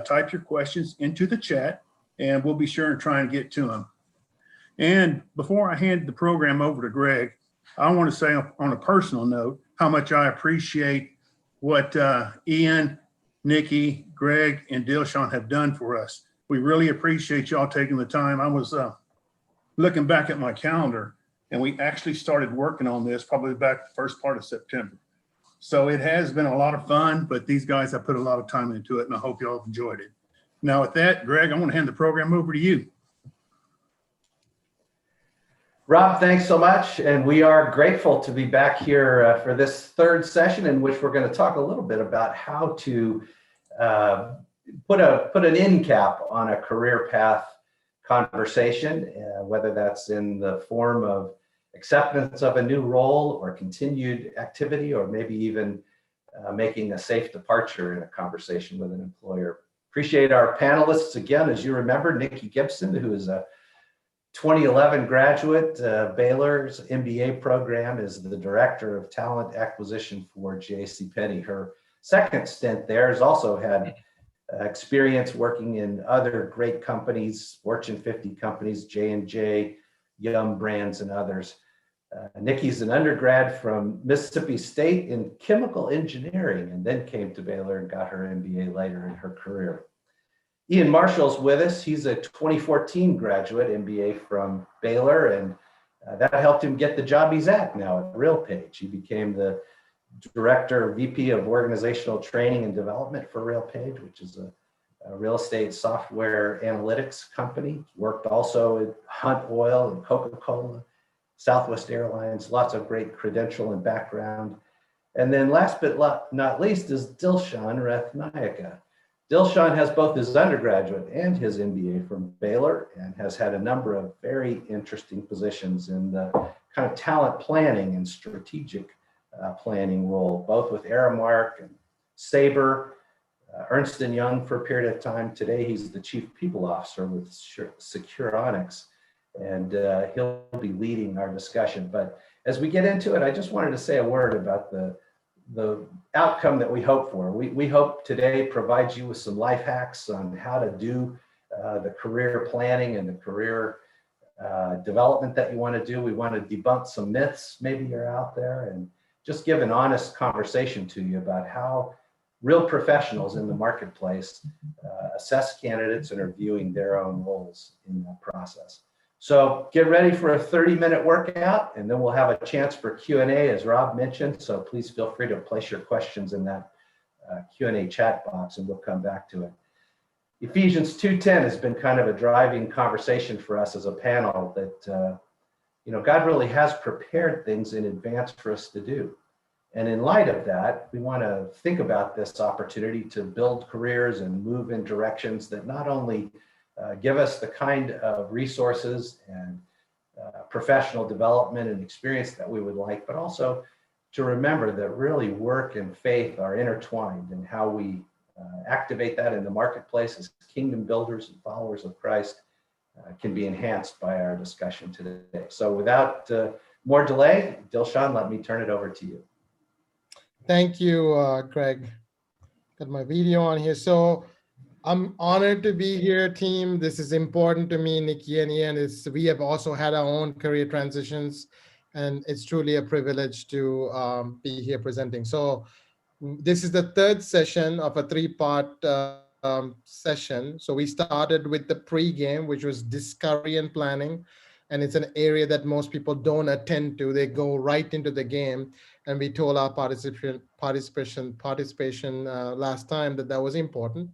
type your questions into the chat, and we'll be sure and try and get to them. And before I hand the program over to Greg, I want to say on a personal note how much I appreciate what Ian, Nikki, Greg, and Dilshan have done for us. We really appreciate y'all taking the time. I was looking back at my calendar, and we actually started working on this probably back the first part of September. So it has been a lot of fun, but these guys have put a lot of time into it, and I hope y'all have enjoyed it. Now with that, Greg, I want to hand the program over to you. Rob, thanks so much. And we are grateful to be back here for this third session in which we're going to talk a little bit about how to put an end cap on a career path conversation, whether that's in the form of acceptance of a new role or continued activity, or maybe even making a safe departure in a conversation with an employer. Appreciate our panelists again. As you remember, Nikki Gibson, who is a 2011 graduate, Baylor's MBA program, is the Director of Talent Acquisition for JCPenney. Her second stint there has also had experience working in other great companies, Fortune 50 companies, J&J, Yum Brands, and others. Nikki's an undergrad from Mississippi State in chemical engineering, and then came to Baylor and got her MBA later in her career. Ian Marshall's with us. He's a 2014 graduate MBA from Baylor, and that helped him get the job he's at now at RealPage. He became the Director, VP of Organizational Training and Development for RealPage, which is a real estate software analytics company. Worked also at Hunt Oil and Coca-Cola, Southwest Airlines, lots of great credential and background. And then last but not least is Dilshan Rathniaka. Dilshan has both his undergraduate and his MBA from Baylor, and has had a number of very interesting positions in the kind of talent planning and strategic planning role, both with Aramark and Sabre, Ernst & Young for a period of time. Today, he's the Chief People Officer with Securonics, and he'll be leading our discussion. But as we get into it, I just wanted to say a word about the outcome that we hope for. We hope today provides you with some life hacks on how to do the career planning and the career development that you want to do. We want to debunk some myths maybe you're out there, and just give an honest conversation to you about how real professionals in the marketplace assess candidates and are viewing their own roles in that process. So get ready for a 30-minute workout, and then we'll have a chance for Q&A, as Rob mentioned. So please feel free to place your questions in that Q&A chat box, and we'll come back to it. Ephesians 2:10 has been kind of a driving conversation for us as a panel, that God really has prepared things in advance for us to do. And in light of that, we want to think about this opportunity to build careers and move in directions that not only give us the kind of resources and professional development and experience that we would like, but also to remember that really work and faith are intertwined, and how we activate that in the marketplace as kingdom builders and followers of Christ can be enhanced by our discussion today. So without more delay, Dilshan, let me turn it over to you. Thank you, Greg. Got my video on here. So I'm honored to be here, team. This is important to me, Nikki and Ian. We have also had our own career transitions, and it's truly a privilege to be here presenting. So this is the third session of a three-part session. So we started with the pre-game, which was discovery and planning. And it's an area that most people don't attend to. They go right into the game. And we told our participation last time that was important.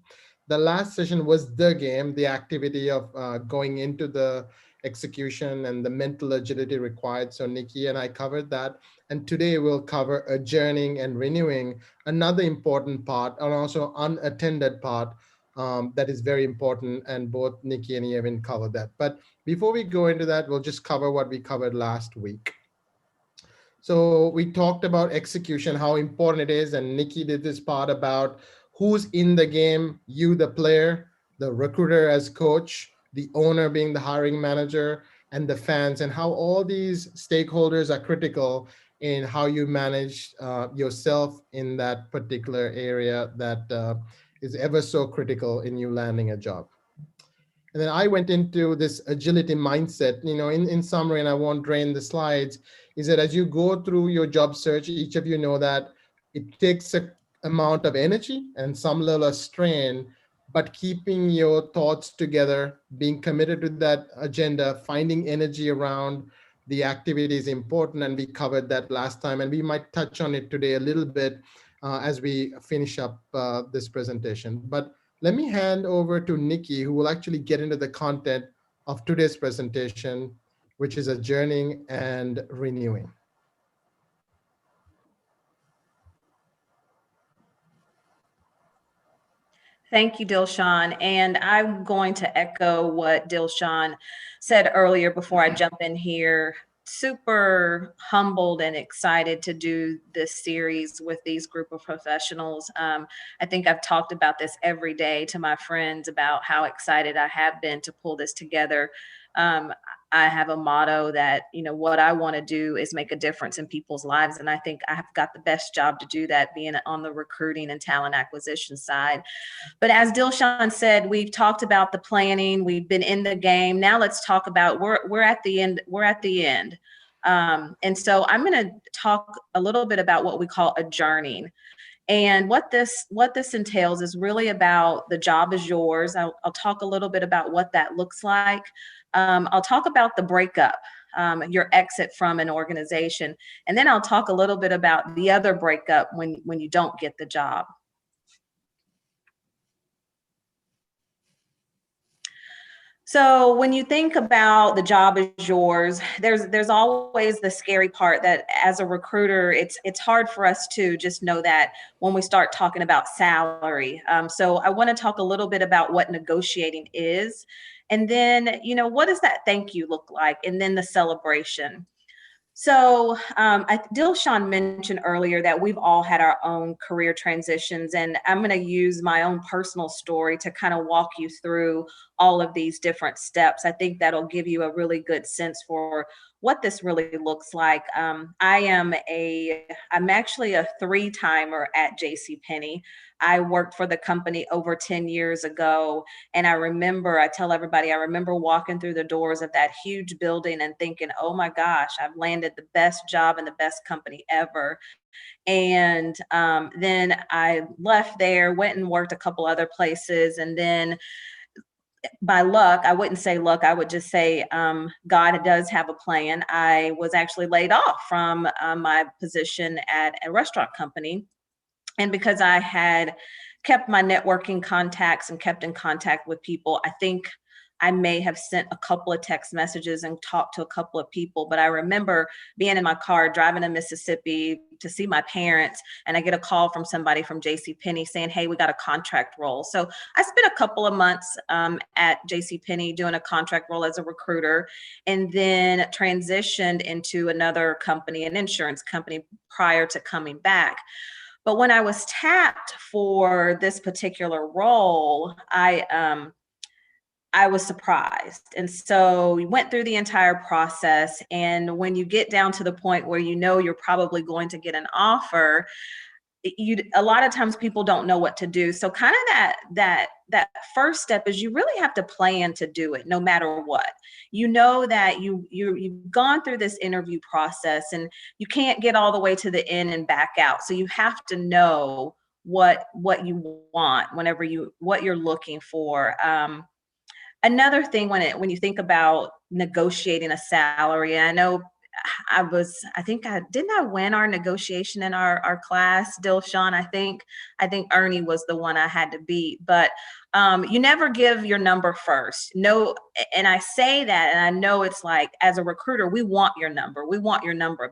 The last session was the game, the activity of going into the execution and the mental agility required. So Nikki and I covered that. And today we'll cover adjourning and renewing, another important part, and also unattended part that is very important. And both Nikki and Ian covered that. But before we go into that, we'll just cover what we covered last week. So we talked about execution, how important it is. And Nikki did this part about who's in the game, you, the player, the recruiter as coach, the owner being the hiring manager, and the fans, and how all these stakeholders are critical in how you manage yourself in that particular area that is ever so critical in you landing a job. And then I went into this agility mindset, in summary, and I won't drain the slides, is that as you go through your job search, each of you know that it takes a amount of energy and some level of strain, but keeping your thoughts together, being committed to that agenda, finding energy around the activity is important. And we covered that last time, and we might touch on it today a little bit as we finish up this presentation. But let me hand over to Nikki, who will actually get into the content of today's presentation, which is adjourning and renewing. Thank you, Dilshan. And I'm going to echo what Dilshan said earlier before I jump in here. Super humbled and excited to do this series with these group of professionals. I think I've talked about this every day to my friends about how excited I have been to pull this together. I have a motto that, what I want to do is make a difference in people's lives. And I think I have got the best job to do that, being on the recruiting and talent acquisition side. But as Dilshan said, we've talked about the planning, we've been in the game. Now let's talk about we're at the end. We're at the end. And so I'm going to talk a little bit about what we call adjourning. And what this entails is really about the job is yours. I'll talk a little bit about what that looks like. I'll talk about the breakup, your exit from an organization. And then I'll talk a little bit about the other breakup when you don't get the job. So when you think about the job is yours, there's always the scary part that as a recruiter, it's hard for us to just know that when we start talking about salary. So I want to talk a little bit about what negotiating is, and then, what does that thank you look like, and then the celebration. So Dilshan mentioned earlier that we've all had our own career transitions, and I'm going to use my own personal story to kind of walk you through all of these different steps. I think that'll give you a really good sense for what this really looks like. I'm actually a 3-timer at JCPenney. I worked for the company over 10 years ago. And I tell everybody, I remember walking through the doors of that huge building and thinking, oh my gosh, I've landed the best job in the best company ever. And then I left there, went and worked a couple other places. And then by luck, I wouldn't say luck, I would just say God does have a plan. I was actually laid off from my position at a restaurant company. And because I had kept my networking contacts and kept in contact with people, I think I may have sent a couple of text messages and talked to a couple of people. But I remember being in my car driving to Mississippi to see my parents, and I get a call from somebody from JCPenney saying, hey, we got a contract role. So I spent a couple of months at JCPenney doing a contract role as a recruiter, and then transitioned into another company, an insurance company, prior to coming back. But when I was tapped for this particular role, I was surprised. And so we went through the entire process. And when you get down to the point where you're probably going to get an offer, a lot of times people don't know what to do. So kind of that first step is you really have to plan to do it no matter what. You know that you've gone through this interview process and you can't get all the way to the end and back out. So you have to know what you want what you're looking for. Another thing when you think about negotiating a salary, I know didn't I win our negotiation in our class, Dilshan? I think Ernie was the one I had to beat, but you never give your number first. No, and I say that, and I know it's like, as a recruiter, we want your number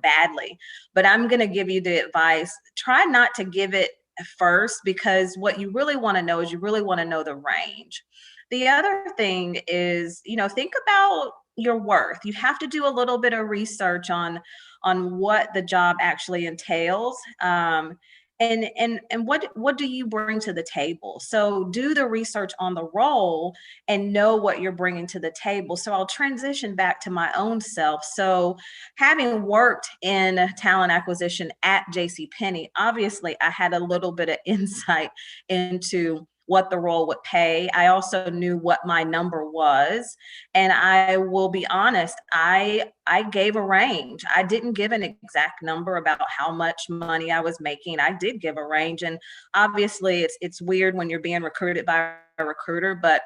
badly, but I'm going to give you the advice. Try not to give it first, because what you really want to know is the range. The other thing is, think about your worth. You have to do a little bit of research on what the job actually entails. And what do you bring to the table? So do the research on the role and know what you're bringing to the table. So I'll transition back to my own self. So having worked in talent acquisition at JCPenney, obviously I had a little bit of insight into what the role would pay. I also knew what my number was. And I will be honest, I gave a range. I didn't give an exact number about how much money I was making. I did give a range. And obviously it's weird when you're being recruited by a recruiter, but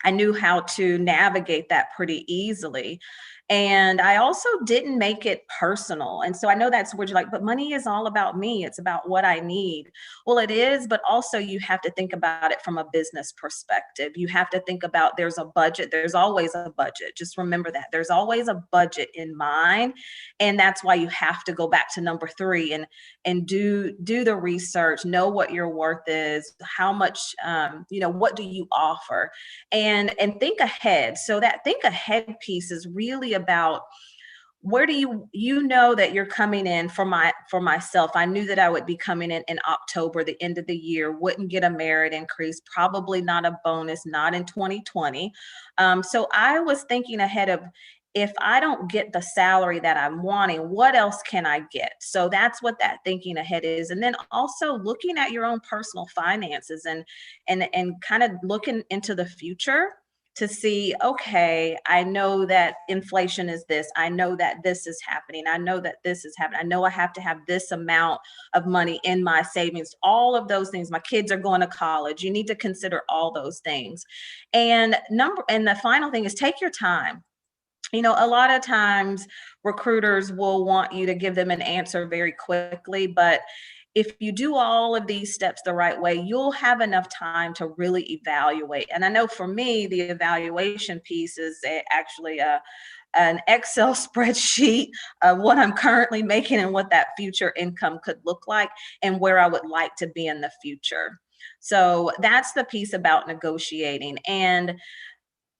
I knew how to navigate that pretty easily. And I also didn't make it personal. And so I know that's where you're like, but money is all about me. It's about what I need. Well, it is, but also you have to think about it from a business perspective. You have to think about there's a budget. There's always a budget. Just remember that there's always a budget in mind. And that's why you have to go back to number 3 and do the research, know what your worth is, how much, what do you offer, and think ahead. So that think ahead piece is really about where do you know that you're coming in. For myself, I knew that I would be coming in October, the end of the year, wouldn't get a merit increase, probably not a bonus, not in 2020. So I was thinking ahead of, if I don't get the salary that I'm wanting, what else can I get? So that's what that thinking ahead is. And then also looking at your own personal finances and kind of looking into the future to see, okay, I know that inflation is this. I know that this is happening. I know that this is happening. I know I have to have this amount of money in my savings, all of those things. My kids are going to college. You need to consider all those things. And the final thing is take your time. A lot of times recruiters will want you to give them an answer very quickly, but if you do all of these steps the right way, you'll have enough time to really evaluate. And I know for me, the evaluation piece is actually an Excel spreadsheet of what I'm currently making and what that future income could look like and where I would like to be in the future. So that's the piece about negotiating. And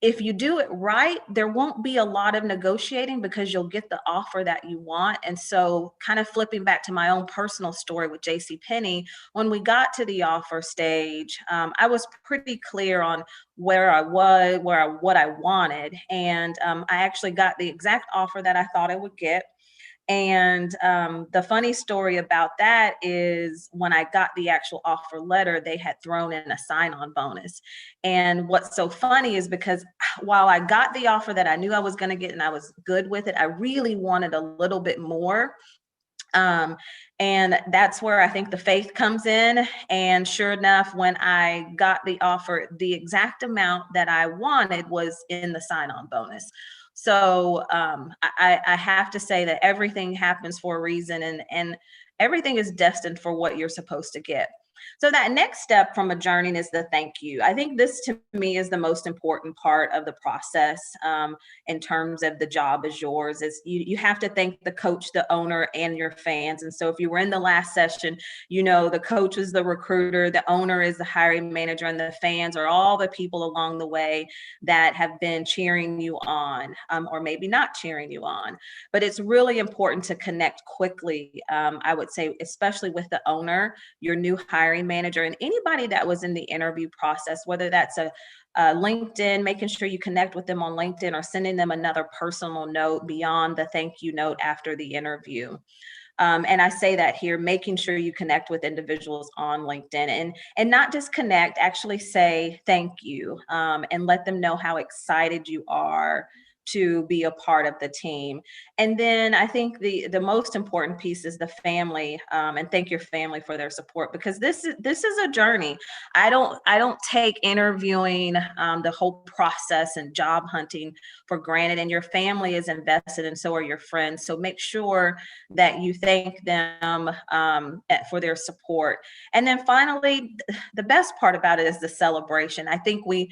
if you do it right, there won't be a lot of negotiating because you'll get the offer that you want. And so kind of flipping back to my own personal story with JCPenney, when we got to the offer stage, I was pretty clear on where I was, what I wanted. And I actually got the exact offer that I thought I would get. And the funny story about that is when I got the actual offer letter, they had thrown in a sign-on bonus. And what's so funny is because while I got the offer that I knew I was going to get and I was good with it, I really wanted a little bit more. And that's where I think the faith comes in. And sure enough, when I got the offer, the exact amount that I wanted was in the sign-on bonus. So I have to say that everything happens for a reason, and everything is destined for what you're supposed to get. So that next step from adjourning is the thank you. I think this to me is the most important part of the process in terms of the job is yours. Is you have to thank the coach, the owner, and your fans. And so if you were in the last session, the coach is the recruiter, the owner is the hiring manager, and the fans are all the people along the way that have been cheering you on or maybe not cheering you on. But it's really important to connect quickly, I would say, especially with the owner, your new hiring manager, and anybody that was in the interview process, whether that's a LinkedIn, making sure you connect with them on LinkedIn or sending them another personal note beyond the thank you note after the interview. And I say that here, making sure you connect with individuals on LinkedIn and not just connect, actually say thank you and let them know how excited you are to be a part of the team. And then I think the most important piece is the family, and thank your family for their support, because this is a journey. I don't take interviewing, the whole process and job hunting for granted, and your family is invested and so are your friends. So make sure that you thank them for their support. And then finally, the best part about it is the celebration. I think we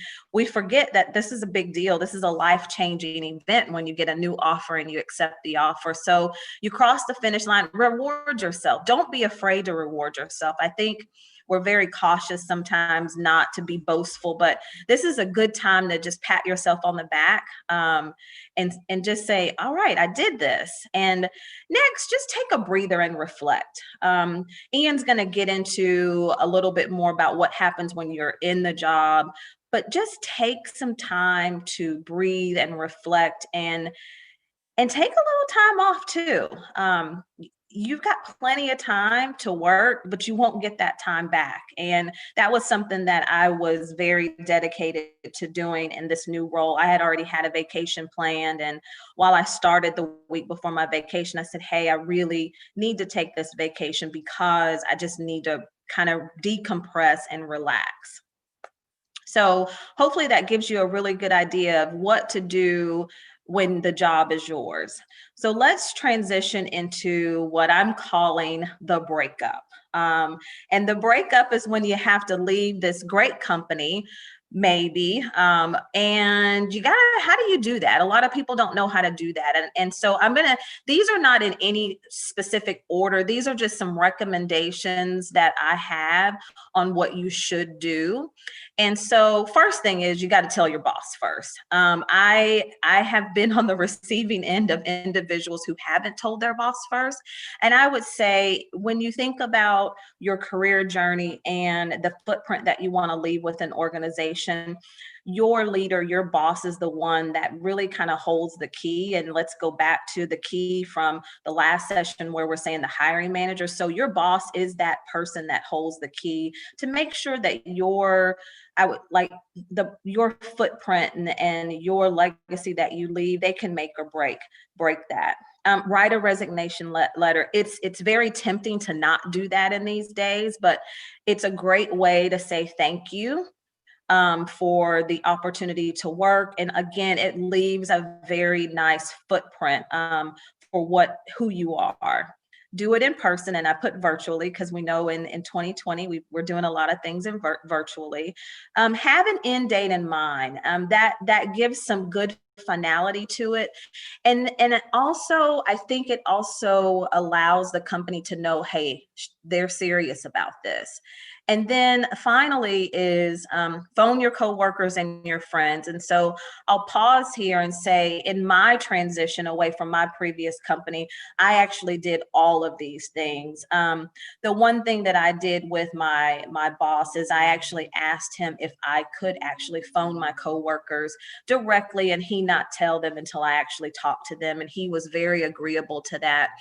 forget that this is a big deal. This is a life-changing event when you get a new offer and you accept the offer. So you cross the finish line, reward yourself. Don't be afraid to reward yourself. I think we're very cautious sometimes not to be boastful, but this is a good time to just pat yourself on the back and just say, all right, I did this. And next, just take a breather and reflect. Ian's going to get into a little bit more about what happens when you're in the job, but just take some time to breathe and reflect and take a little time off too. you've got plenty of time to work, but you won't get that time back. And that was something that I was very dedicated to doing in this new role. I had already had a vacation planned. And while I started the week before my vacation, I said, hey, I really need to take this vacation because I just need to kind of decompress and relax. So hopefully that gives you a really good idea of what to do when the job is yours. So let's transition into what I'm calling the breakup. And the breakup is when you have to leave this great company, maybe, and how do you do that? A lot of people don't know how to do that. And so these are not in any specific order. These are just some recommendations that I have on what you should do. And so first thing is you got to tell your boss first. I have been on the receiving end of individuals who haven't told their boss first. And I would say when you think about your career journey and the footprint that you want to leave with an organization, your leader, your boss is the one that really kind of holds the key. And let's go back to the key from the last session where we're saying the hiring manager. So your boss is that person that holds the key to make sure that your footprint and your legacy that you leave, they can make or break that. Write a resignation letter. It's very tempting to not do that in these days, but it's a great way to say thank you for the opportunity to work. And again, it leaves a very nice footprint for who you are. Do it in person, and I put virtually because we know in 2020 we're doing a lot of things virtually. Have an end date in mind. That gives some good finality to it, and it also, I think it also allows the company to know, hey, they're serious about this. And then finally is phone your coworkers and your friends. And so I'll pause here and say, in my transition away from my previous company, I actually did all of these things. The one thing that I did with my boss is I actually asked him if I could actually phone my coworkers directly and he not tell them until I actually talked to them. And he was very agreeable to that.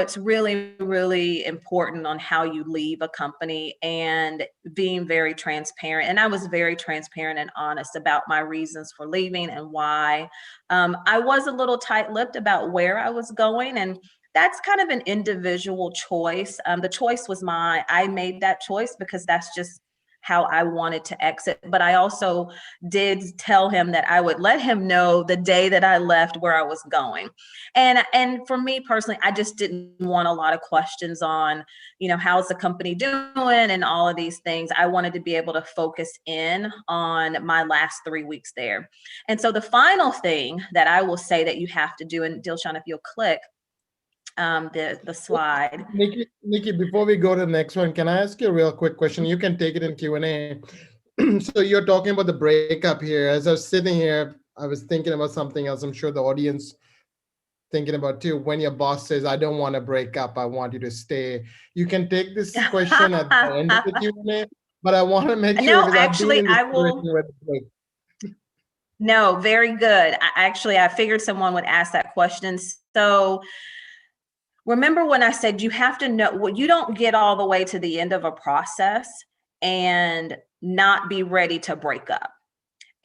It's really, really important on how you leave a company and being very transparent. And I was very transparent and honest about my reasons for leaving and why. I was a little tight-lipped about where I was going, and that's kind of an individual choice. The choice was mine. I made that choice because that's just how I wanted to exit. But I also did tell him that I would let him know the day that I left where I was going. And for me personally, I just didn't want a lot of questions on, how's the company doing and all of these things. I wanted to be able to focus in on my last 3 weeks there. And so the final thing that I will say that you have to do, and Dilshan, if you'll click the slide. Nikki, before we go to the next one, can I ask you a real quick question? You can take it in Q&A. So you're talking about the breakup here. As I was sitting here, I was thinking about something else. I'm sure the audience thinking about too. When your boss says, I don't want to break up, I want you to stay. You can take this question at the end of the Q&A, but I want to make sure. No, actually, I will. No, very good. I figured someone would ask that question. So remember when I said you have to know, you don't get all the way to the end of a process and not be ready to break up.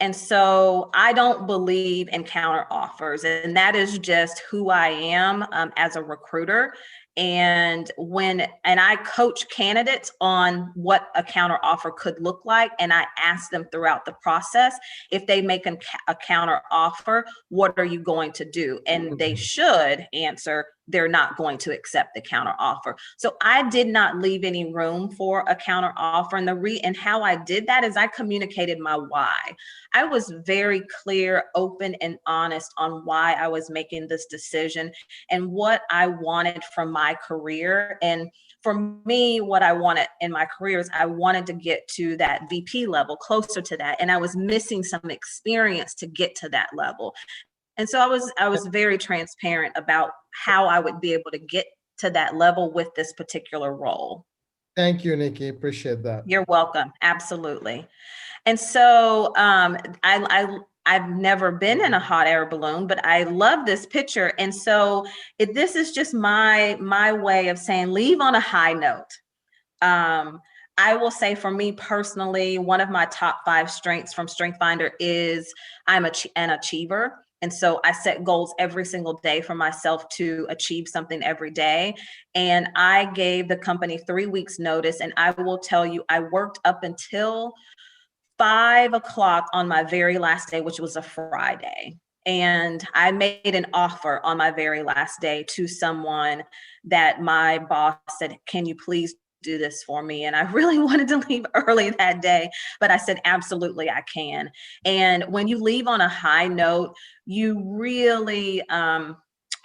And so I don't believe in counteroffers, and that is just who I am as a recruiter. And I coach candidates on what a counteroffer could look like. And I ask them throughout the process, if they make a counteroffer, what are you going to do? And they should answer, they're not going to accept the counteroffer. So I did not leave any room for a counteroffer. And how I did that is I communicated my why. I was very clear, open, and honest on why I was making this decision and what I wanted from my career. And for me, what I wanted in my career is I wanted to get to that VP level, closer to that. And I was missing some experience to get to that level. And so I was very transparent about how I would be able to get to that level with this particular role. Thank you, Nikki. Appreciate that. You're welcome. Absolutely. And so I I've never been in a hot air balloon, but I love this picture. And so this is just my way of saying leave on a high note. I will say for me personally, one of my top 5 strengths from Strength Finder is I'm an achiever. And so I set goals every single day for myself to achieve something every day. And I gave the company 3 weeks notice. And I will tell you, I worked up until 5 o'clock on my very last day, which was a Friday. And I made an offer on my very last day to someone that my boss said, can you please do this for me? And I really wanted to leave early that day, but I said, absolutely, I can. And when you leave on a high note, you really,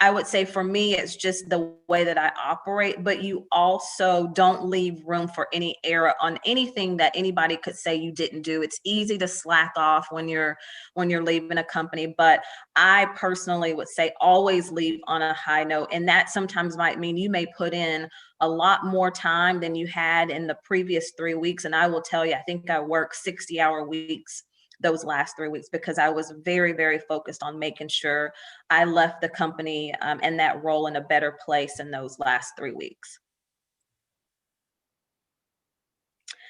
I would say for me, it's just the way that I operate, but you also don't leave room for any error on anything that anybody could say you didn't do. It's easy to slack off when you're leaving a company, but I personally would say always leave on a high note. And that sometimes might mean you may put in a lot more time than you had in the previous 3 weeks. And I will tell you, I think I worked 60-hour weeks those last 3 weeks because I was very, very focused on making sure I left the company and that role in a better place in those last 3 weeks.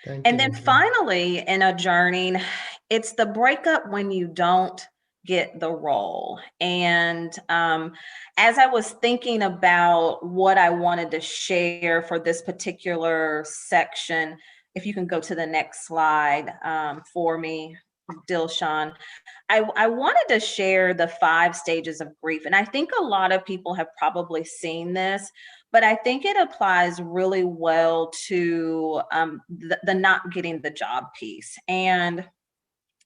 And then finally, in adjourning, it's the breakup when you don't get the role. And as I was thinking about what I wanted to share for this particular section, if you can go to the next slide for me, Dilshan, I wanted to share the 5 stages of grief. And I think a lot of people have probably seen this, but I think it applies really well to the not getting the job piece. And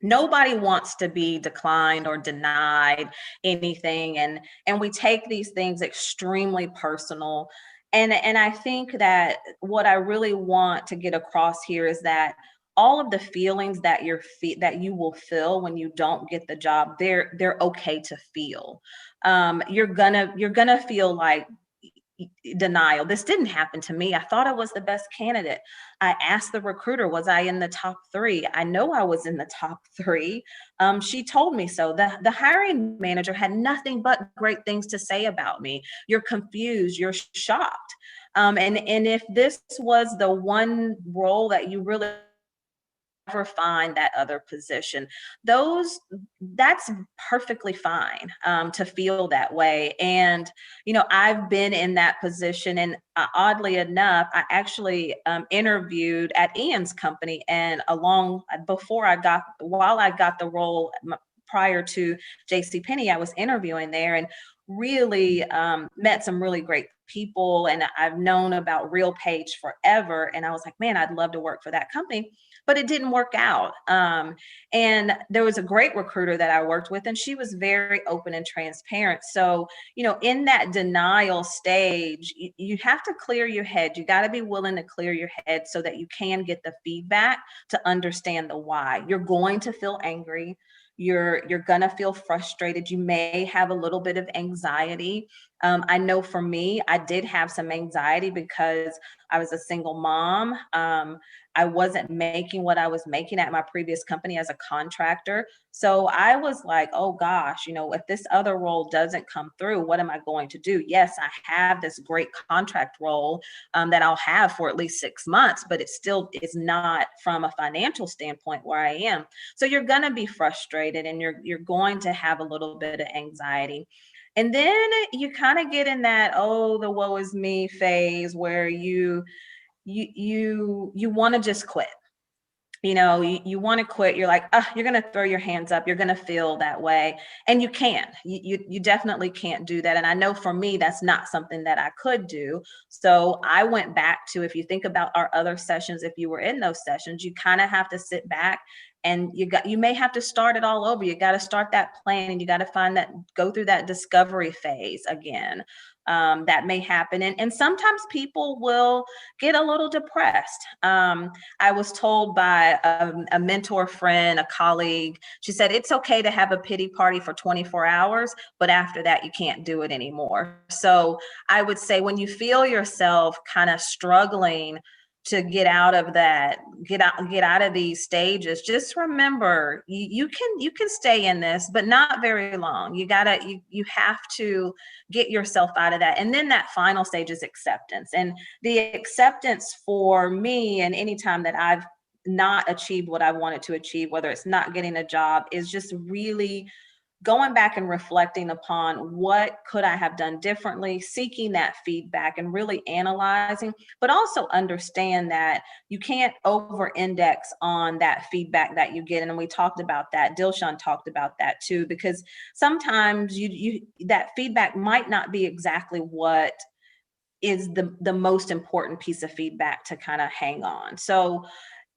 nobody wants to be declined or denied anything. And we take these things extremely personal. And I think that what I really want to get across here is that all of the feelings that that you will feel when you don't get the job, they're okay to feel. You're gonna feel like denial. This didn't happen to me. I thought I was the best candidate. I asked the recruiter, was I in the top 3? I know I was in the top 3. She told me so. The hiring manager had nothing but great things to say about me. You're confused, you're shocked. And if this was the one role that you really ever find that other position, that's perfectly fine to feel that way. And I've been in that position, and oddly enough, I actually interviewed at Ian's company, and while I got the role prior to JCPenney, I was interviewing there and really met some really great people, and I've known about RealPage forever, and I was like, man, I'd love to work for that company. But it didn't work out. And there was a great recruiter that I worked with, and she was very open and transparent. So, in that denial stage, you have to clear your head. You got to be willing to clear your head so that you can get the feedback to understand the why. You're going to feel angry. You're gonna feel frustrated. You may have a little bit of anxiety. I know for me, I did have some anxiety because I was a single mom. I wasn't making what I was making at my previous company as a contractor. So I was like, oh gosh, if this other role doesn't come through, what am I going to do? Yes, I have this great contract role that I'll have for at least 6 months, but it still is not from a financial standpoint where I am. So you're going to be frustrated, and you're going to have a little bit of anxiety. And then you kind of get in that, oh, the woe is me phase where you want to just quit. You want to quit. You're like, you're going to throw your hands up. You're going to feel that way. And you can't. You definitely can't do that. And I know for me, that's not something that I could do. So I went back to, if you think about our other sessions, if you were in those sessions, you kind of have to sit back, and you may have to start it all over. You got to start that plan, and you got to go through that discovery phase again. That may happen. And sometimes people will get a little depressed. I was told by a mentor friend, a colleague, she said, it's okay to have a pity party for 24 hours, but after that, you can't do it anymore. So I would say when you feel yourself kind of struggling to get out of that, get out of these stages, just remember you can stay in this, but not very long. You have to get yourself out of that. And then that final stage is acceptance. And the acceptance for me, and anytime that I've not achieved what I wanted to achieve, whether it's not getting a job, is just really going back and reflecting upon what could I have done differently, seeking that feedback and really analyzing, but also understand that you can't over-index on that feedback that you get. And we talked about that. Dilshan talked about that too, because sometimes you that feedback might not be exactly what is the most important piece of feedback to kind of hang on. So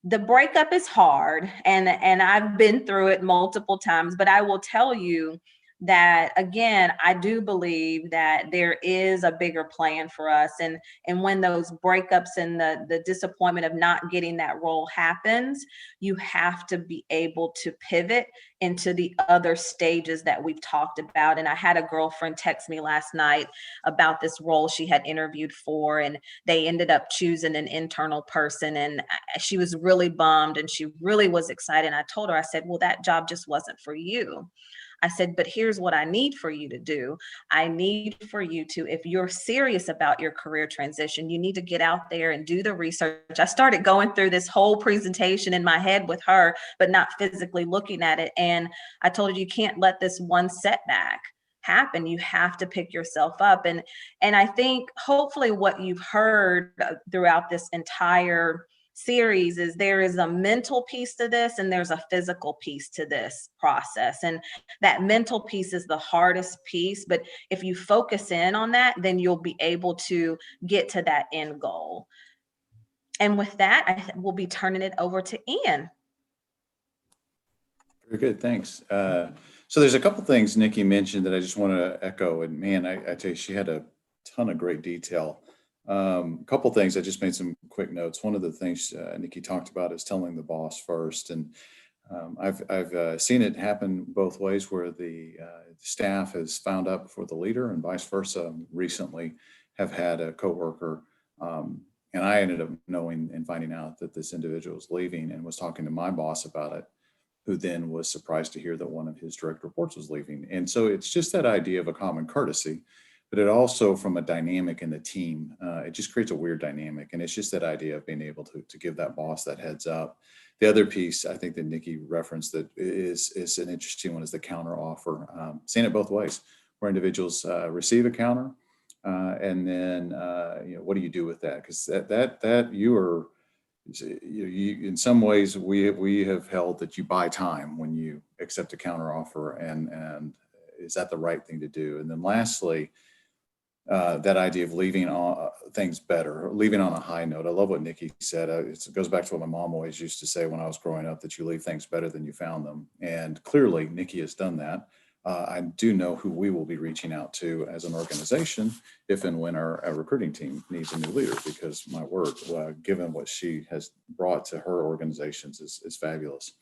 the breakup is hard, and I've been through it multiple times, but I will tell you that, again, I do believe that there is a bigger plan for us. And when those breakups and the disappointment of not getting that role happens, you have to be able to pivot into the other stages that we've talked about. And I had a girlfriend text me last night about this role she had interviewed for, and they ended up choosing an internal person, and she was really bummed and she really was excited. And I told her, I said, well, that job just wasn't for you. I said, but here's what I need for you to do. I need for you to, if you're serious about your career transition, you need to get out there and do the research. I started going through this whole presentation in my head with her, but not physically looking at it. And I told her, you can't let this one setback happen. You have to pick yourself up. And I think hopefully what you've heard throughout this entire series is there is a mental piece to this and there's a physical piece to this process. And that mental piece is the hardest piece. But if you focus in on that, then you'll be able to get to that end goal. And with that, I will be turning it over to Ian. Very good, thanks. So there's a couple things Nikki mentioned that I just want to echo. And man, I tell you, she had a ton of great detail. A couple things, I just made some quick notes. One of the things Nikki talked about is telling the boss first. And I've seen it happen both ways, where the staff has found out before the leader and vice versa. Recently have had a coworker, and I ended up knowing and finding out that this individual was leaving, and was talking to my boss about it, who then was surprised to hear that one of his direct reports was leaving. And so it's just that idea of a common courtesy, but it also, from a dynamic in the team, it just creates a weird dynamic. And it's just that idea of being able to give that boss that heads up. The other piece I think that Nikki referenced that is an interesting one is the counteroffer. Seeing it both ways, where individuals receive a counter, and then what do you do with that? Because that you are, you in some ways we have held that you buy time when you accept a counteroffer, and is that the right thing to do? And then lastly, that idea of leaving things better, leaving on a high note. I love what Nikki said. It goes back to what my mom always used to say when I was growing up, that you leave things better than you found them. And clearly Nikki has done that. I do know who we will be reaching out to as an organization if and when our recruiting team needs a new leader, because my word, given what she has brought to her organizations is fabulous.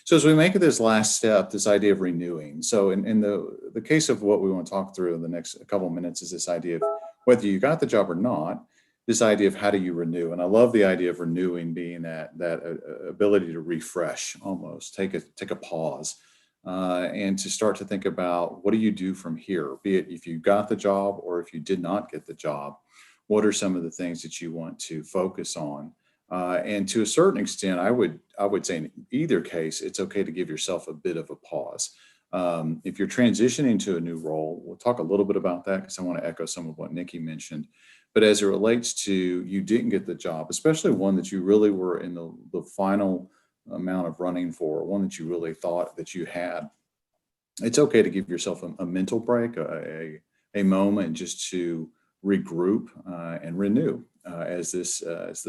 So as we make it this last step, this idea of renewing. So in the case of what we want to talk through in the next couple of minutes is this idea of whether you got the job or not, this idea of how do you renew? And I love the idea of renewing being that ability to refresh, almost take a pause, and to start to think about what do you do from here, be it if you got the job or if you did not get the job, what are some of the things that you want to focus on? And to a certain extent, I would say in either case, it's okay to give yourself a bit of a pause. If you're transitioning to a new role, we'll talk a little bit about that because I want to echo some of what Nikki mentioned. But as it relates to you didn't get the job, especially one that you really were in the final amount of running for, one that you really thought that you had, it's okay to give yourself a mental break, a moment just to regroup and renew. As this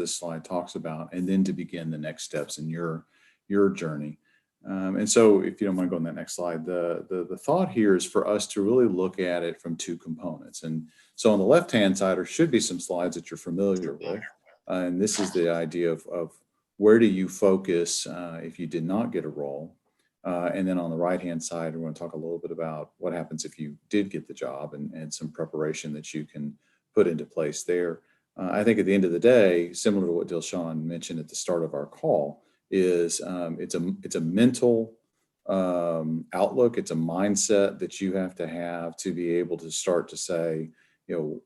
slide talks about, and then to begin the next steps in your journey. And so if you don't mind going to that next slide, the thought here is for us to really look at it from two components. And so on the left-hand side, there should be some slides that you're familiar with. And this is the idea of where do you focus if you did not get a role? And then on the right-hand side, we're going to talk a little bit about what happens if you did get the job and some preparation that you can put into place there. I think at the end of the day, similar to what Dilshan mentioned at the start of our call, is it's a mental outlook. It's a mindset that you have to be able to start to say,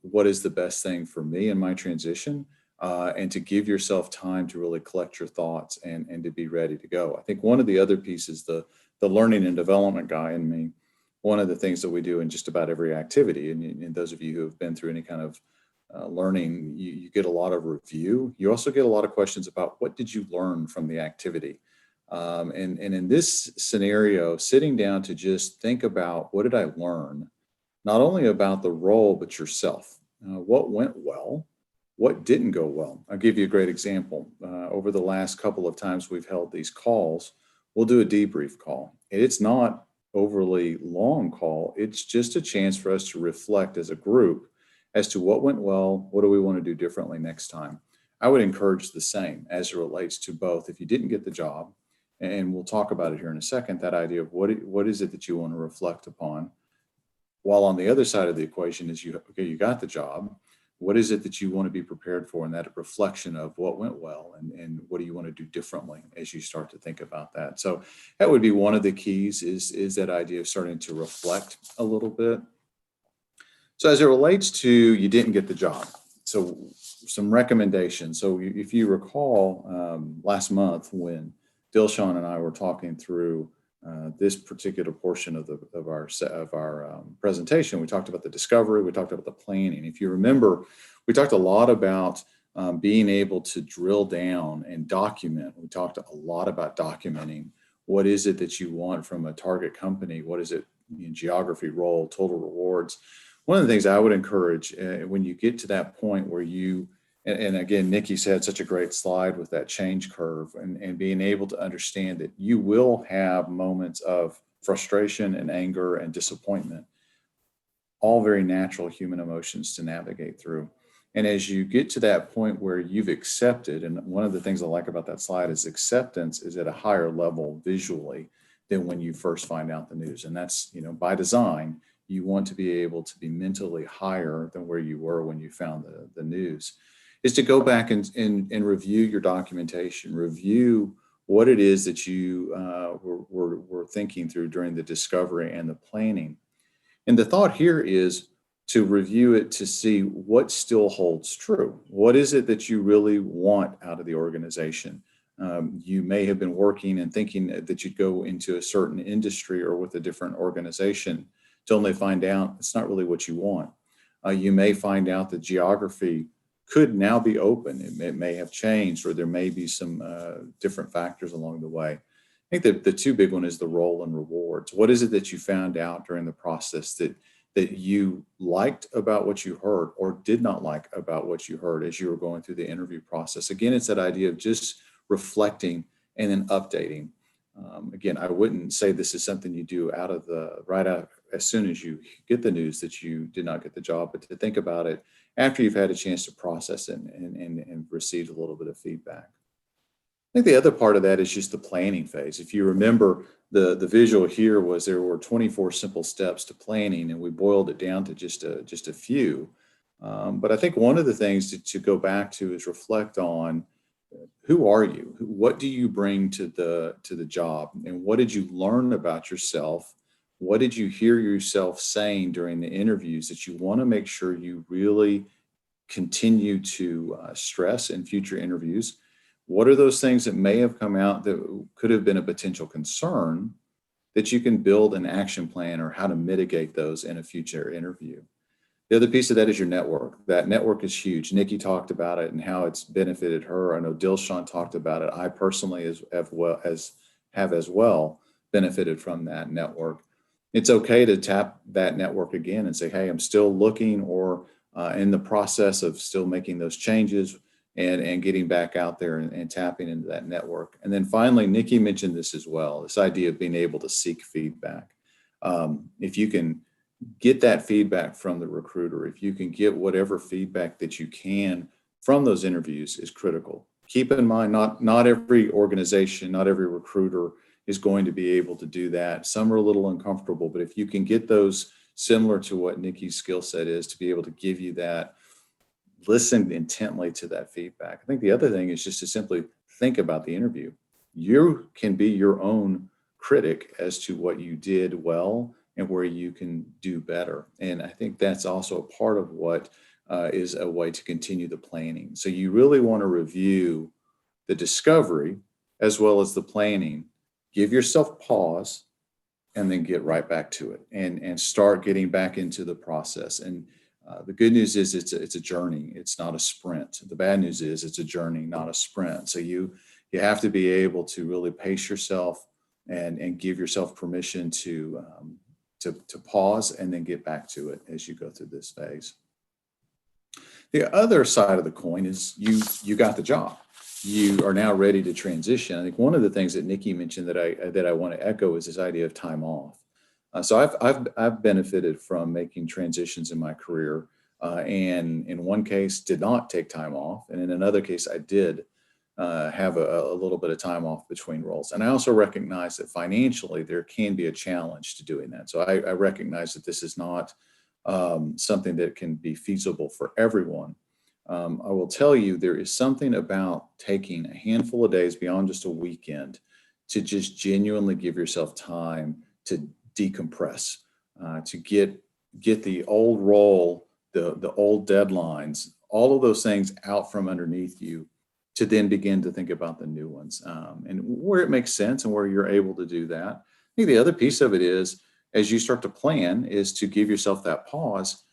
what is the best thing for me in my transition, and to give yourself time to really collect your thoughts and to be ready to go. I think one of the other pieces, the learning and development guy in me, one of the things that we do in just about every activity, and those of you who have been through any kind of learning, you get a lot of review. You also get a lot of questions about what did you learn from the activity? And in this scenario, sitting down to just think about what did I learn, not only about the role, but yourself. What went well? What didn't go well? I'll give you a great example. Over the last couple of times we've held these calls, we'll do a debrief call. It's not overly long call. It's just a chance for us to reflect as a group as to what went well, what do we want to do differently next time. I would encourage the same as it relates to both. If you didn't get the job, and we'll talk about it here in a second, that idea of what is it that you want to reflect upon, while on the other side of the equation is you got the job, what is it that you want to be prepared for, and that reflection of what went well and what do you want to do differently as you start to think about that. So that would be one of the keys, is that idea of starting to reflect a little bit. So as it relates to you didn't get the job, so some recommendations. So if you recall last month when Dilshan and I were talking through this particular portion of our presentation, we talked about the discovery, we talked about the planning. If you remember, we talked a lot about being able to drill down and document. We talked a lot about documenting. What is it that you want from a target company? What is it in geography, role, total rewards? One of the things I would encourage when you get to that point where and again, Nikki said such a great slide with that change curve, and being able to understand that you will have moments of frustration and anger and disappointment, all very natural human emotions to navigate through. And as you get to that point where you've accepted, and one of the things I like about that slide is acceptance is at a higher level visually than when you first find out the news. And that's, by design, you want to be able to be mentally higher than where you were when you found the news, is to go back and review your documentation, review what it is that you were thinking through during the discovery and the planning. And the thought here is to review it to see what still holds true. What is it that you really want out of the organization? You may have been working and thinking that you'd go into a certain industry or with a different organization to only find out it's not really what you want. You may find out that geography could now be open. It may have changed, or there may be some different factors along the way. I think that the two big one is the role and rewards. What is it that you found out during the process that you liked about what you heard or did not like about what you heard as you were going through the interview process? Again, it's that idea of just reflecting and then updating. Again, I wouldn't say this is something you do right out as soon as you get the news that you did not get the job, but to think about it after you've had a chance to process it and received a little bit of feedback. I think the other part of that is just the planning phase. If you remember, the visual here was there were 24 simple steps to planning, and we boiled it down to just a few. But I think one of the things to go back to is reflect on, who are you? What do you bring to the job? And what did you learn about yourself? What did you hear yourself saying during the interviews that you want to make sure you really continue to stress in future interviews? What are those things that may have come out that could have been a potential concern that you can build an action plan or how to mitigate those in a future interview? The other piece of that is your network. That network is huge. Nikki talked about it and how it's benefited her. I know Dilshan talked about it. I personally have as well benefited from that network. It's okay to tap that network again and say, hey, I'm still looking or in the process of still making those changes and getting back out there and tapping into that network. And then finally, Nikki mentioned this as well, this idea of being able to seek feedback. If you can get that feedback from the recruiter, if you can get whatever feedback that you can from those interviews is critical. Keep in mind, not every organization, not every recruiter is going to be able to do that. Some are a little uncomfortable, but if you can get those similar to what Nikki's skill set is to be able to give you that listen intently to that feedback. I think the other thing is just to simply think about the interview. You can be your own critic as to what you did well and where you can do better. And I think that's also a part of what is a way to continue the planning. So you really want to review the discovery as well as the planning. Give yourself pause and then get right back to it and start getting back into the process. And the good news is it's a journey. It's not a sprint. The bad news is it's a journey, not a sprint. So you have to be able to really pace yourself and give yourself permission to pause and then get back to it as you go through this phase. The other side of the coin is you got the job. You are now ready to transition. I think one of the things that Nikki mentioned that I want to echo is this idea of time off. So I've benefited from making transitions in my career, and in one case did not take time off, and in another case I did have a little bit of time off between roles. And I also recognize that financially there can be a challenge to doing that. So I recognize that this is not something that can be feasible for everyone. I will tell you, there is something about taking a handful of days beyond just a weekend to just genuinely give yourself time to decompress, to get the old role, the old deadlines, all of those things out from underneath you, to then begin to think about the new ones, and where it makes sense and where you're able to do that. I think the other piece of it is, as you start to plan, is to give yourself that pause.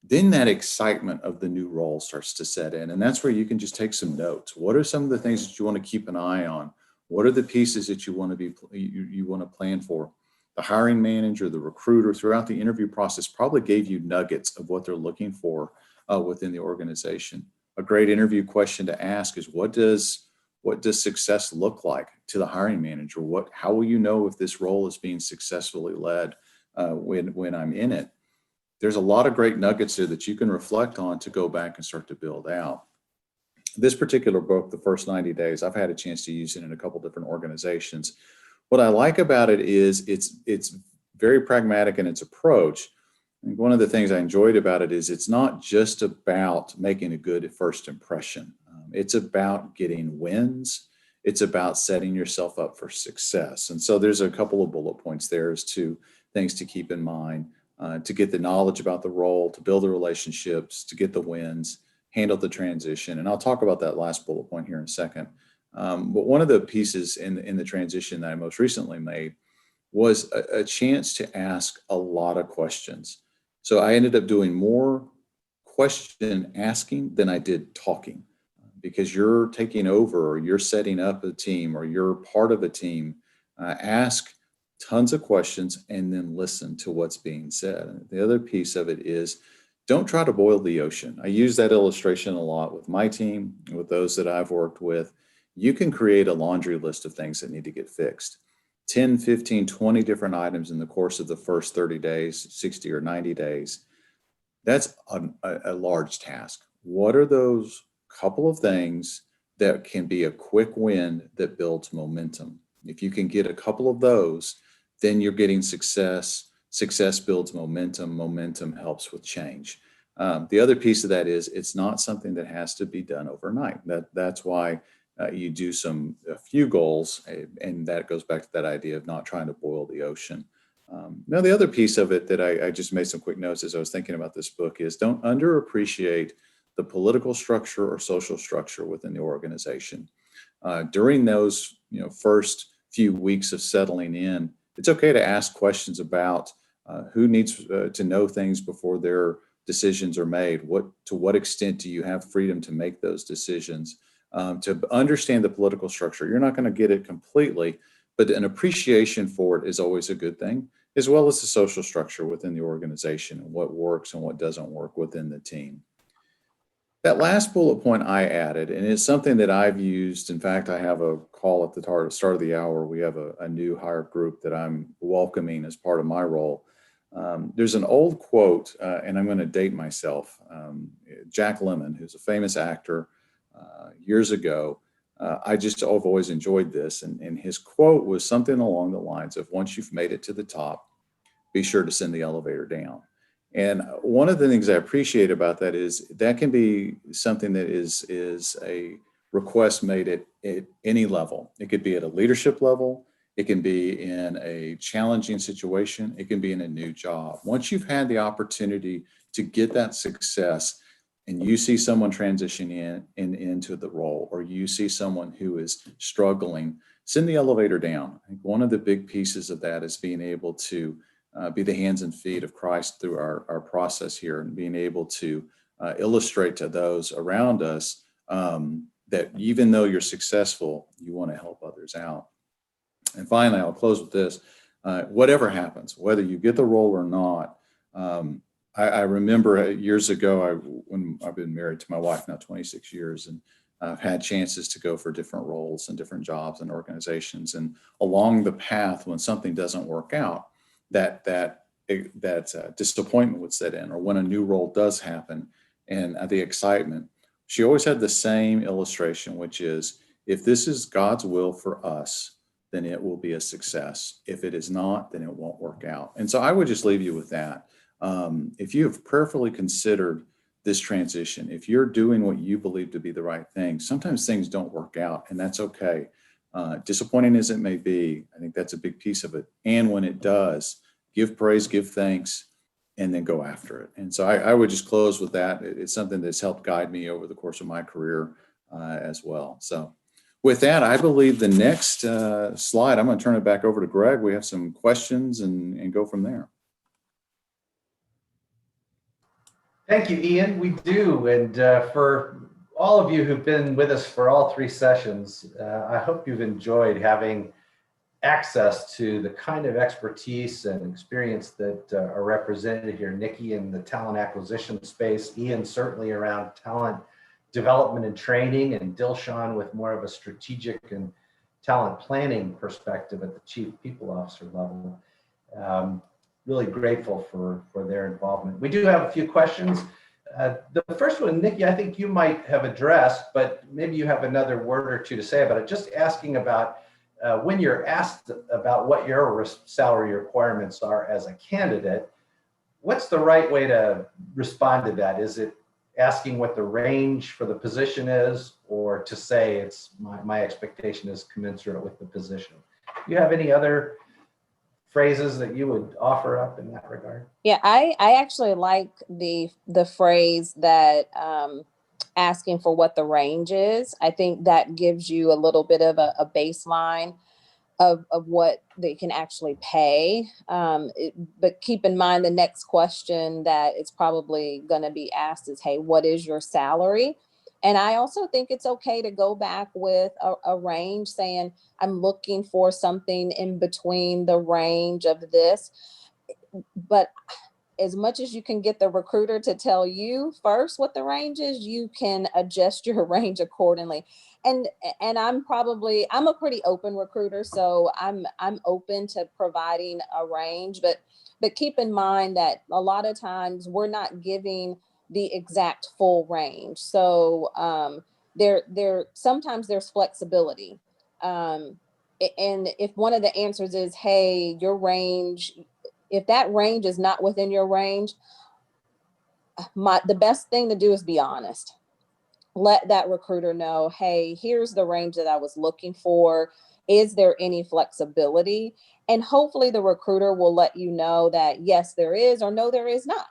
Then that excitement of the new role starts to set in. And that's where you can just take some notes. What are some of the things that you want to keep an eye on? What are the pieces that you want to plan for? The hiring manager, the recruiter throughout the interview process probably gave you nuggets of what they're looking for within the organization. A great interview question to ask is, what does success look like to the hiring manager? How will you know if this role is being successfully led when I'm in it? There's a lot of great nuggets there that you can reflect on to go back and start to build out. This particular book, The First 90 Days, I've had a chance to use it in a couple different organizations. What I like about it is it's very pragmatic in its approach. And one of the things I enjoyed about it is it's not just about making a good first impression. It's about getting wins. It's about setting yourself up for success. And so there's a couple of bullet points there as to things to keep in mind. To get the knowledge about the role, to build the relationships, to get the wins, handle the transition. And I'll talk about that last bullet point here in a second. But one of the pieces in the transition that I most recently made was a chance to ask a lot of questions. So I ended up doing more question asking than I did talking, because you're taking over or you're setting up a team or you're part of a team. Ask tons of questions and then listen to what's being said. And the other piece of it is, don't try to boil the ocean. I use that illustration a lot with my team, with those that I've worked with. You can create a laundry list of things that need to get fixed. 10, 15, 20 different items in the course of the first 30 days, 60 or 90 days. That's a large task. What are those couple of things that can be a quick win that builds momentum? If you can get a couple of those, then you're getting success. Success builds momentum. Momentum helps with change. The other piece of that is it's not something that has to be done overnight. That's why you do a few goals, and that goes back to that idea of not trying to boil the ocean. Now, the other piece of it that I just made some quick notes as I was thinking about this book is, don't underappreciate the political structure or social structure within the organization. During those first few weeks of settling in, it's okay to ask questions about who needs to know things before their decisions are made. To what extent do you have freedom to make those decisions? To understand the political structure, you're not going to get it completely, but an appreciation for it is always a good thing, as well as the social structure within the organization and what works and what doesn't work within the team. That last bullet point I added, and it's something that I've used. In fact, I have a call at the start of the hour. We have a new hire group that I'm welcoming as part of my role. There's an old quote, and I'm going to date myself. Jack Lemmon, who's a famous actor years ago, I've always enjoyed this. And his quote was something along the lines of, once you've made it to the top, be sure to send the elevator down. And one of the things I appreciate about that is that can be something that is a request made at any level. It could be at a leadership level. It can be in a challenging situation. It can be in a new job. Once you've had the opportunity to get that success and you see someone transition into the role, or you see someone who is struggling, send the elevator down. I think one of the big pieces of that is being able to be the hands and feet of Christ through our process here, and being able to illustrate to those around us that even though you're successful, you want to help others out. And finally, I'll close with this. Whatever happens, whether you get the role or not, I remember years ago, when I've been married to my wife now 26 years, and I've had chances to go for different roles and different jobs and organizations. And along the path, when something doesn't work out, that disappointment would set in, or when a new role does happen, and the excitement. She always had the same illustration, which is, if this is God's will for us, then it will be a success. If it is not, then it won't work out. And so I would just leave you with that. If you have prayerfully considered this transition, if you're doing what you believe to be the right thing, sometimes things don't work out, and that's okay. Disappointing as it may be, I think that's a big piece of it. And when it does, give praise, give thanks, and then go after it. And so I would just close with that. It's something that's helped guide me over the course of my career as well. So with that, I believe the next slide, I'm going to turn it back over to Greg. We have some questions and go from there. Thank you, Ian. We do. And for all of you who've been with us for all three sessions, I hope you've enjoyed having access to the kind of expertise and experience that are represented here. Nikki in the talent acquisition space, Ian certainly around talent development and training, and Dilshan with more of a strategic and talent planning perspective at the chief people officer level. Really grateful for their involvement. We do have a few questions. The first one, Nikki, I think you might have addressed, but maybe you have another word or two to say about it. Just asking about when you're asked about what your salary requirements are as a candidate, what's the right way to respond to that? Is it asking what the range for the position is, or to say it's my expectation is commensurate with the position? Do you have any other phrases that you would offer up in that regard? Yeah, I actually like the phrase that asking for what the range is. I think that gives you a little bit of a baseline of what they can actually pay. But keep in mind, the next question that it's probably going to be asked is, hey, what is your salary? And I also think it's okay to go back with a range, saying, I'm looking for something in between the range of this. But as much as you can get the recruiter to tell you first what the range is, you can adjust your range accordingly. And I'm a pretty open recruiter, so I'm open to providing a range, but keep in mind that a lot of times we're not giving the exact full range. So sometimes there's flexibility. And if one of the answers is, hey, your range, if that range is not within your range, the best thing to do is be honest. Let that recruiter know, hey, here's the range that I was looking for. Is there any flexibility? And hopefully the recruiter will let you know that yes, there is, or no, there is not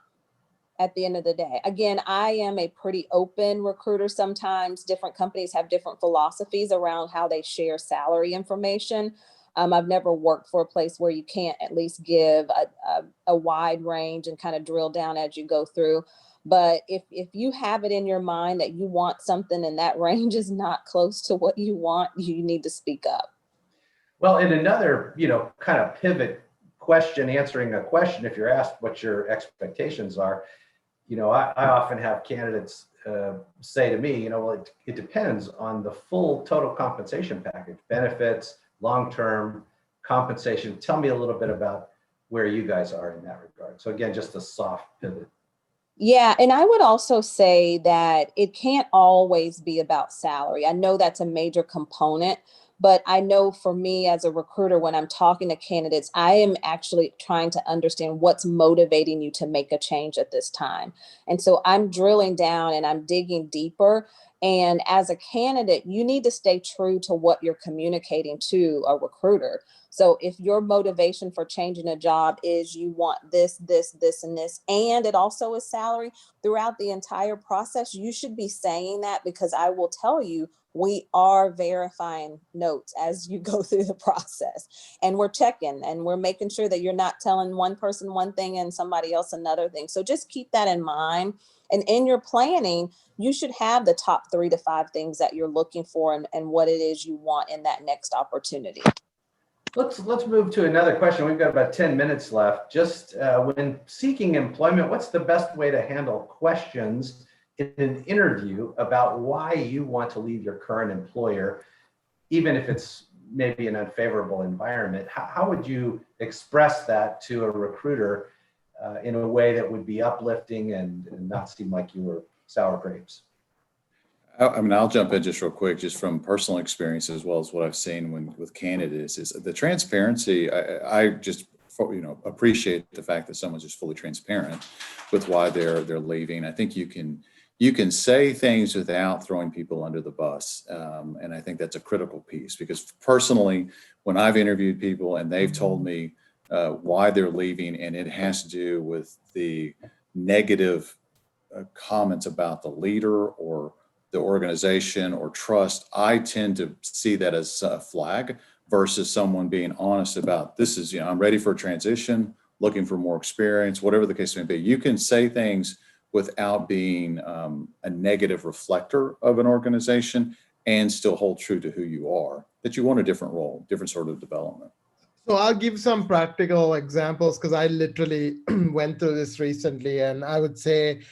at the end of the day. Again, I am a pretty open recruiter. Sometimes different companies have different philosophies around how they share salary information. I've never worked for a place where you can't at least give a wide range and kind of drill down as you go through. But if you have it in your mind that you want something and that range is not close to what you want, you need to speak up. Well, in another, kind of pivot question, answering a question, if you're asked what your expectations are, I often have candidates say to me, well, it depends on the full total compensation package, benefits, long-term compensation. Tell me a little bit about where you guys are in that regard. So again, just a soft pivot. Yeah, and I would also say that it can't always be about salary. I know that's a major component, But I know for me as a recruiter, when I'm talking to candidates, I am actually trying to understand what's motivating you to make a change at this time. And so I'm drilling down and I'm digging deeper. And as a candidate, you need to stay true to what you're communicating to a recruiter. So if your motivation for changing a job is you want this, and this, and it also is salary throughout the entire process, you should be saying that, because I will tell you, we are verifying notes as you go through the process, and we're checking and we're making sure that you're not telling one person one thing and somebody else another thing. So just keep that in mind. And in your planning, you should have the top 3 to 5 things that you're looking for and what it is you want in that next opportunity. Let's move to another question. We've got about 10 minutes left. Just when seeking employment, what's the best way to handle questions in an interview about why you want to leave your current employer, even if it's maybe an unfavorable environment? How would you express that to a recruiter in a way that would be uplifting and not seem like you were sour grapes? I mean, I'll jump in just real quick, just from personal experience as well as what I've seen with candidates, is the transparency. I just, appreciate the fact that someone's just fully transparent with why they're leaving. I think you can say things without throwing people under the bus, and I think that's a critical piece, because personally, when I've interviewed people and they've told me why they're leaving, and it has to do with the negative comments about the leader or the organization or trust, I tend to see that as a flag versus someone being honest about, this is, I'm ready for a transition, looking for more experience, whatever the case may be. You can say things without being a negative reflector of an organization and still hold true to who you are, that you want a different role, different sort of development. So I'll give some practical examples, because I literally went through this recently, and I would say,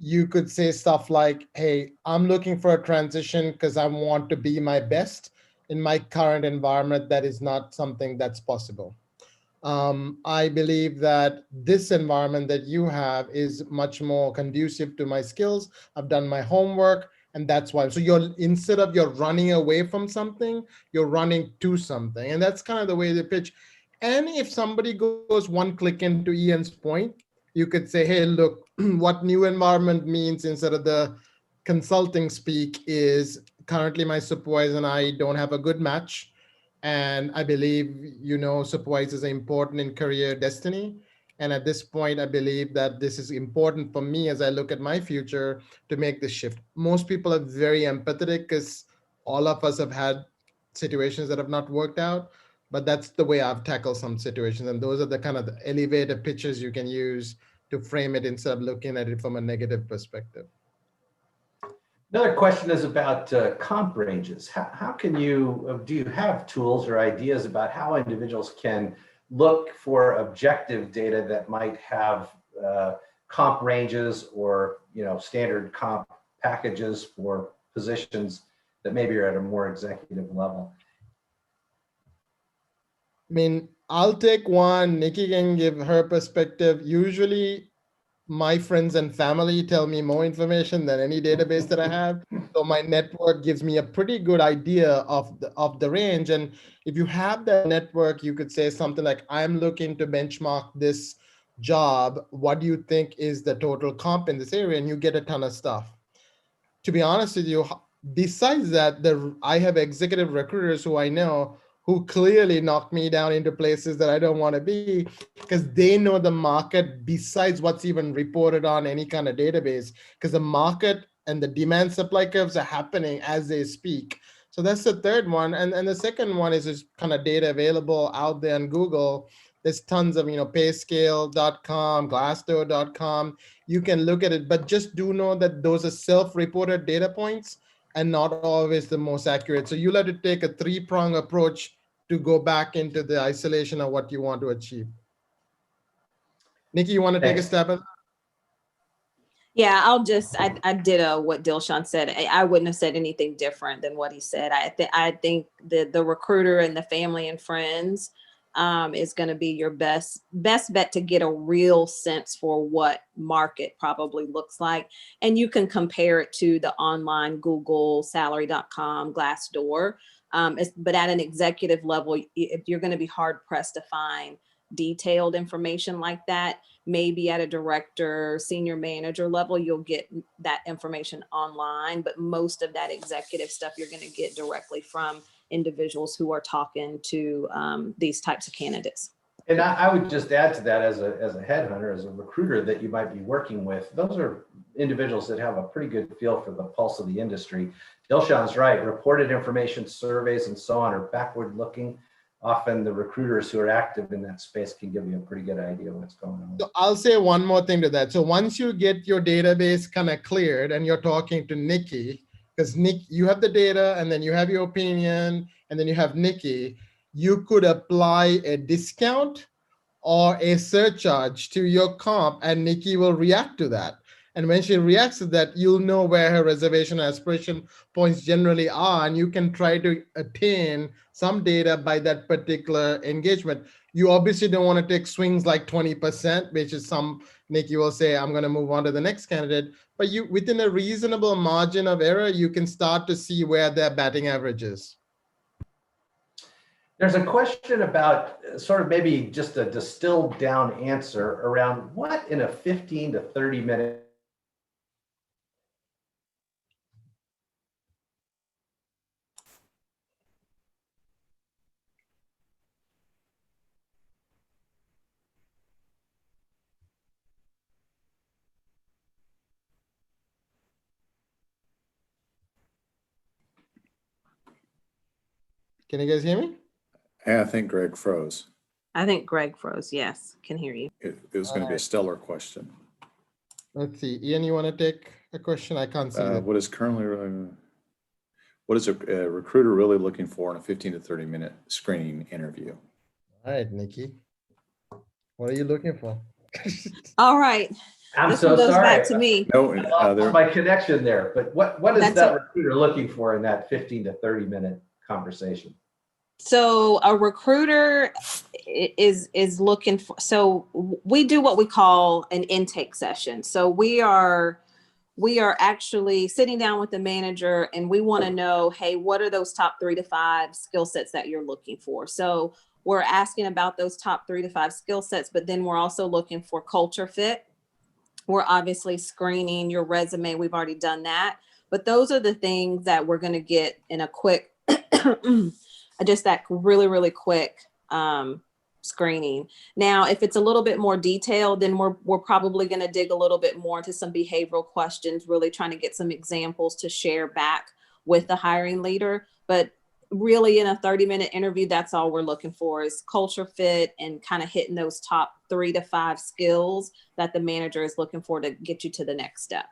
you could say stuff like, hey, I'm looking for a transition because I want to be my best in my current environment. That is not something that's possible. I believe that this environment that you have is much more conducive to my skills. I've done my homework, and that's why. So instead of you're running away from something, you're running to something. And that's kind of the way they pitch. And if somebody goes one click into Ian's point, you could say, hey, look, what new environment means, instead of the consulting speak, is currently my supervisor and I don't have a good match. And I believe, supervisors are important in career destiny. And at this point, I believe that this is important for me as I look at my future to make this shift. Most people are very empathetic, because all of us have had situations that have not worked out. But that's the way I've tackled some situations. And those are the kind of the elevator pitches you can use to frame it instead of looking at it from a negative perspective. Another question is about comp ranges. How can do you have tools or ideas about how individuals can look for objective data that might have comp ranges or standard comp packages for positions that maybe are at a more executive level? I mean, I'll take one. Nikki can give her perspective. Usually, my friends and family tell me more information than any database that I have. So my network gives me a pretty good idea of the range. And if you have that network, you could say something like, I'm looking to benchmark this job. What do you think is the total comp in this area? And you get a ton of stuff. To be honest with you, besides that, I have executive recruiters who I know who clearly knock me down into places that I don't want to be, because they know the market besides what's even reported on any kind of database, because the market and the demand supply curves are happening as they speak. So that's the third one. And the second one is just kind of data available out there on Google. There's tons of, payscale.com, glassdoor.com. You can look at it, but just do know that those are self-reported data points and not always the most accurate. So you'll have to take a 3-prong approach to go back into the isolation of what you want to achieve. Nikki, you want to take a stab at? Yeah, I ditto what Dilshan said. I wouldn't have said anything different than what he said. I think the recruiter and the family and friends is going to be your best bet to get a real sense for what market probably looks like. And you can compare it to the online Google, salary.com, Glassdoor. But at an executive level, you're going to be hard pressed to find detailed information like that. Maybe at a director, senior manager level, you'll get that information online, but most of that executive stuff you're going to get directly from individuals who are talking to these types of candidates. And I would just add to that, as a headhunter, as a recruiter that you might be working with, those are individuals that have a pretty good feel for the pulse of the industry. Dilshan's right, reported information, surveys, and so on are backward looking. Often the recruiters who are active in that space can give you a pretty good idea of what's going on. So I'll say one more thing to that. So once you get your database kind of cleared and you're talking to Nikki, because Nick, you have the data and then you have your opinion and then you have Nikki, you could apply a discount or a surcharge to your comp and Nikki will react to that. And when she reacts to that, you'll know where her reservation aspiration points generally are, and you can try to attain some data by that particular engagement. You obviously don't want to take swings like 20%, which is some, Nikki will say, I'm going to move on to the next candidate. But you, within a reasonable margin of error, you can start to see where their batting average is. There's a question about sort of maybe just a distilled down answer around what in a 15 to 30 minute. Can you guys hear me? I think Greg froze. I think Greg froze. Yes, can hear you. It was going to be a stellar question. Let's see. Ian, you want to take a question? I can't see that. What is a recruiter really looking for in a 15 to 30 minute screening interview? All right, Nikki. What are you looking for? All right. I'm This so one goes sorry. back to me. No, I lost my connection there, but what is That's that a- recruiter looking for in that 15 to 30 minute conversation? So a recruiter is looking for, so we do what we call an intake session. So we are actually sitting down with the manager and we want to know, hey, what are those top 3 to 5 skill sets that you're looking for? So we're asking about those top 3 to 5 skill sets, but then we're also looking for culture fit. We're obviously screening your resume. We've already done that, but those are the things that we're going to get in a quick just that really quick screening. Now, if it's a little bit more detailed, then we're probably going to dig a little bit more into some behavioral questions, really trying to get some examples to share back with the hiring leader. But really in a 30-minute interview, that's all we're looking for is culture fit and kind of hitting those top 3 to 5 skills that the manager is looking for to get you to the next step.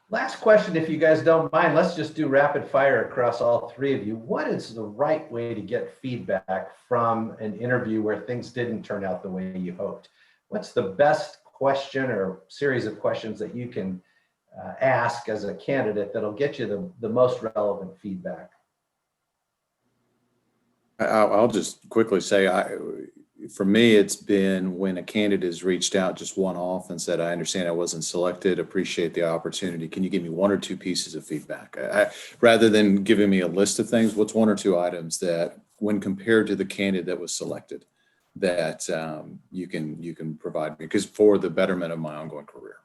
Last question, if you guys don't mind, let's just do rapid fire across all 3 of you. What is the right way to get feedback from an interview where things didn't turn out the way you hoped? What's the best question or series of questions that you can ask as a candidate that'll get you the most relevant feedback? I'll just quickly say, for me, it's been when a candidate has reached out just one off and said, I understand I wasn't selected, appreciate the opportunity. Can you give me 1 or 2 pieces of feedback? Rather than giving me a list of things, what's 1 or 2 items that when compared to the candidate that was selected that you can provide me, because for the betterment of my ongoing career.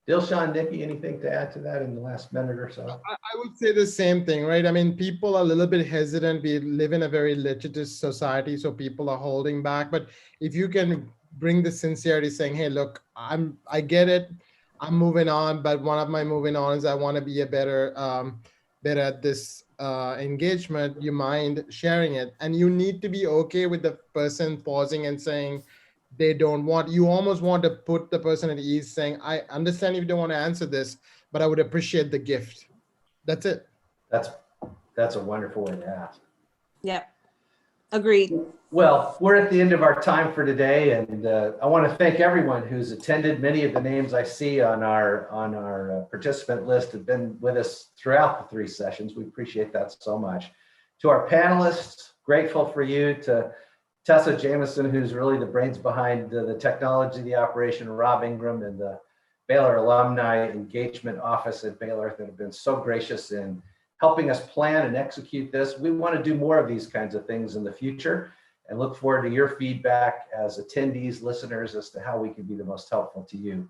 Dilshan, Nikki, anything to add to that in the last minute or so? I would say the same thing, right? I mean, people are a little bit hesitant. We live in a very litigious society, so people are holding back. But if you can bring the sincerity saying, hey, look, I get it. I'm moving on, but one of my moving on is I want to be a better at this engagement. You mind sharing it? And you need to be okay with the person pausing and saying, they don't want, you almost want to put the person at ease saying, I understand if you don't want to answer this, but I would appreciate the gift. That's it. That's a wonderful way to ask. Yep. Agreed. Well, we're at the end of our time for today, and I want to thank everyone who's attended. Many of the names I see on our participant list have been with us throughout the 3 sessions. We appreciate that so much. To our panelists, grateful for you. To Tessa Jameson, who's really the brains behind the technology, the operation, Rob Ingram, and the Baylor Alumni Engagement Office at Baylor that have been so gracious in helping us plan and execute this. We want to do more of these kinds of things in the future, and look forward to your feedback as attendees, listeners, as to how we can be the most helpful to you.